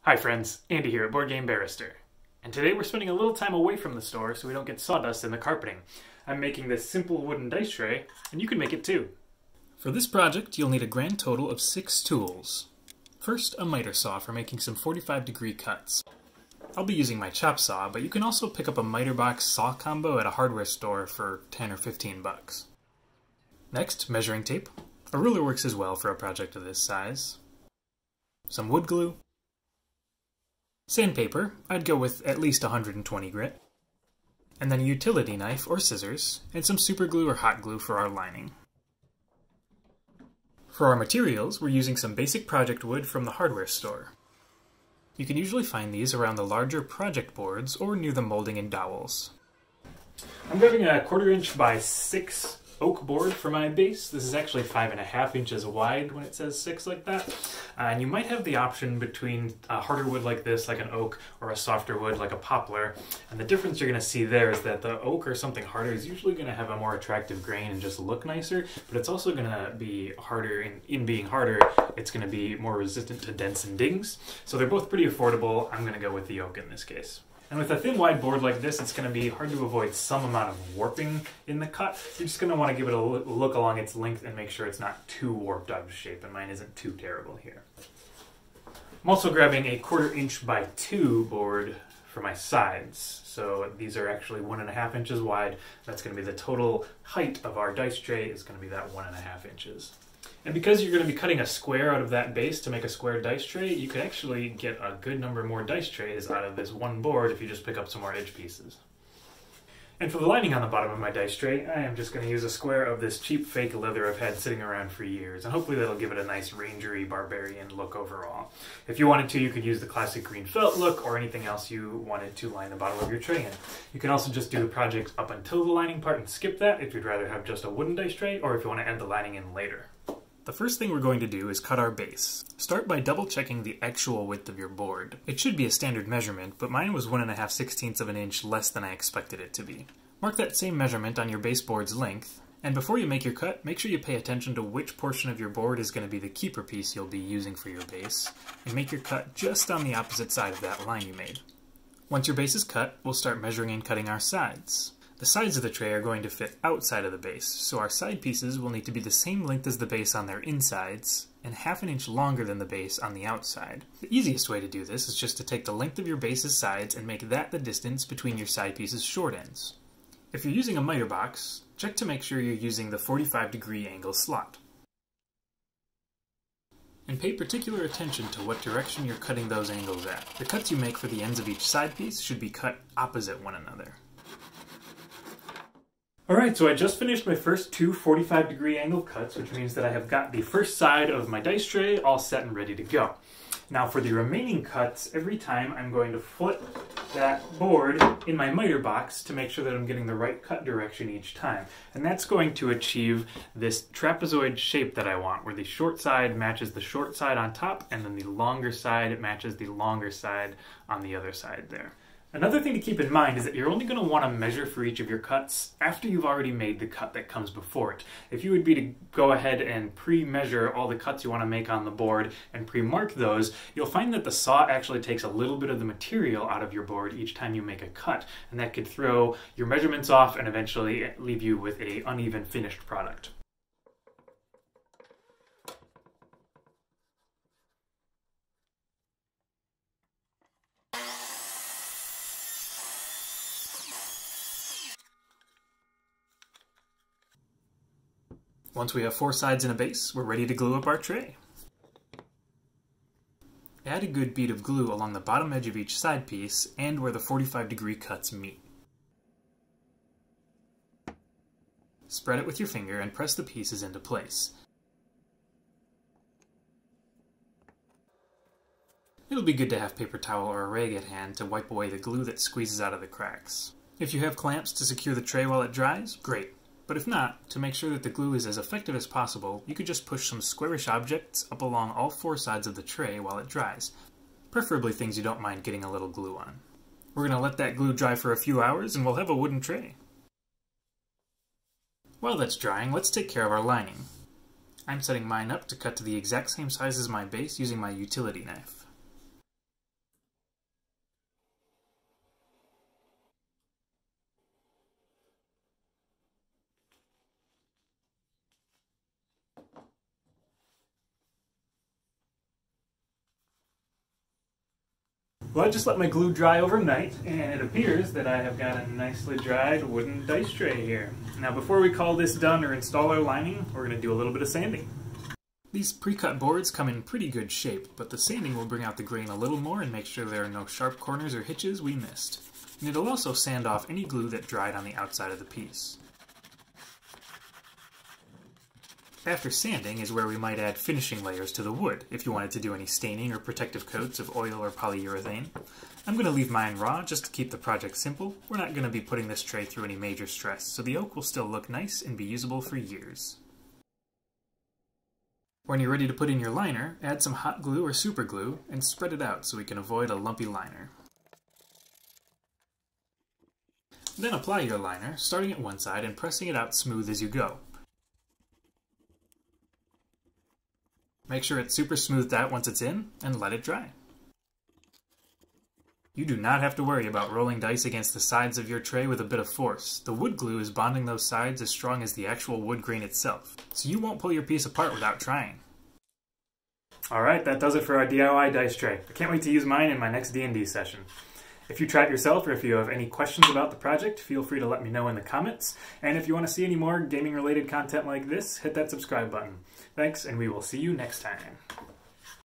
Hi friends, Andy here at Board Game Barrister. And today we're spending a little time away from the store so we don't get sawdust in the carpeting. I'm making this simple wooden dice tray, and you can make it too. For this project, you'll need a grand total of 6 tools. First, a miter saw for making some 45-degree cuts. I'll be using my chop saw, but you can also pick up a miter box saw combo at a hardware store for 10 or 15 bucks. Next, measuring tape. A ruler works as well for a project of this size. Some wood glue. Sandpaper, I'd go with at least 120 grit. And then a utility knife or scissors, and some super glue or hot glue for our lining. For our materials, we're using some basic project wood from the hardware store. You can usually find these around the larger project boards or near the molding and dowels. I'm grabbing a 1/4 inch by 6 oak board for my base. This is actually 5.5 inches wide when it says 6 like that. And you might have the option between a harder wood like this, like an oak, or a softer wood like a poplar. And the difference you're going to see there is that the oak or something harder is usually going to have a more attractive grain and just look nicer, but it's also going to be harder. In being harder, it's going to be more resistant to dents and dings. So they're both pretty affordable. I'm going to go with the oak in this case. And with a thin wide board like this, it's going to be hard to avoid some amount of warping in the cut. You're just going to want to give it a look along its length and make sure it's not too warped out of shape, and mine isn't too terrible here. I'm also grabbing a 1/4 inch by 2 board for my sides. So these are actually 1.5 inches wide. That's going to be the total height of our dice tray, is going to be that 1.5 inches. And because you're going to be cutting a square out of that base to make a square dice tray, you could actually get a good number more dice trays out of this one board if you just pick up some more edge pieces. And for the lining on the bottom of my dice tray, I am just going to use a square of this cheap fake leather I've had sitting around for years, and hopefully that'll give it a nice rangery barbarian look overall. If you wanted to, you could use the classic green felt look or anything else you wanted to line the bottom of your tray in. You can also just do the project up until the lining part and skip that if you'd rather have just a wooden dice tray, or if you want to add the lining in later. The first thing we're going to do is cut our base. Start by double checking the actual width of your board. It should be a standard measurement, but mine was 1.5/16 of an inch less than I expected it to be. Mark that same measurement on your baseboard's length, and before you make your cut, make sure you pay attention to which portion of your board is going to be the keeper piece you'll be using for your base, and make your cut just on the opposite side of that line you made. Once your base is cut, we'll start measuring and cutting our sides. The sides of the tray are going to fit outside of the base, so our side pieces will need to be the same length as the base on their insides, and 1/2 inch longer than the base on the outside. The easiest way to do this is just to take the length of your base's sides and make that the distance between your side pieces' short ends. If you're using a miter box, check to make sure you're using the 45-degree angle slot. And pay particular attention to what direction you're cutting those angles at. The cuts you make for the ends of each side piece should be cut opposite one another. Alright, so I just finished my first 2 45-degree angle cuts, which means that I have got the first side of my dice tray all set and ready to go. Now for the remaining cuts, every time I'm going to flip that board in my miter box to make sure that I'm getting the right cut direction each time. And that's going to achieve this trapezoid shape that I want, where the short side matches the short side on top, and then the longer side matches the longer side on the other side there. Another thing to keep in mind is that you're only going to want to measure for each of your cuts after you've already made the cut that comes before it. If you would be to go ahead and pre-measure all the cuts you want to make on the board and pre-mark those, you'll find that the saw actually takes a little bit of the material out of your board each time you make a cut, and that could throw your measurements off and eventually leave you with an uneven finished product. Once we have 4 sides and a base, we're ready to glue up our tray. Add a good bead of glue along the bottom edge of each side piece and where the 45-degree cuts meet. Spread it with your finger and press the pieces into place. It'll be good to have paper towel or a rag at hand to wipe away the glue that squeezes out of the cracks. If you have clamps to secure the tray while it dries, great. But if not, to make sure that the glue is as effective as possible, you could just push some squarish objects up along all 4 sides of the tray while it dries, preferably things you don't mind getting a little glue on. We're going to let that glue dry for a few hours and we'll have a wooden tray. While that's drying, let's take care of our lining. I'm setting mine up to cut to the exact same size as my base using my utility knife. Well, I just let my glue dry overnight, and it appears that I have got a nicely dried wooden dice tray here. Now, before we call this done or install our lining, we're going to do a little bit of sanding. These pre-cut boards come in pretty good shape, but the sanding will bring out the grain a little more and make sure there are no sharp corners or hitches we missed. And it'll also sand off any glue that dried on the outside of the piece. After sanding is where we might add finishing layers to the wood, if you wanted to do any staining or protective coats of oil or polyurethane. I'm going to leave mine raw just to keep the project simple. We're not going to be putting this tray through any major stress, so the oak will still look nice and be usable for years. When you're ready to put in your liner, add some hot glue or super glue and spread it out so we can avoid a lumpy liner. Then apply your liner, starting at one side and pressing it out smooth as you go. Make sure it's super smoothed out once it's in, and let it dry. You do not have to worry about rolling dice against the sides of your tray with a bit of force. The wood glue is bonding those sides as strong as the actual wood grain itself, so you won't pull your piece apart without trying. Alright, that does it for our DIY dice tray. I can't wait to use mine in my next D&D session. If you try it yourself or if you have any questions about the project, feel free to let me know in the comments. And if you want to see any more gaming-related content like this, hit that subscribe button. Thanks, and we will see you next time.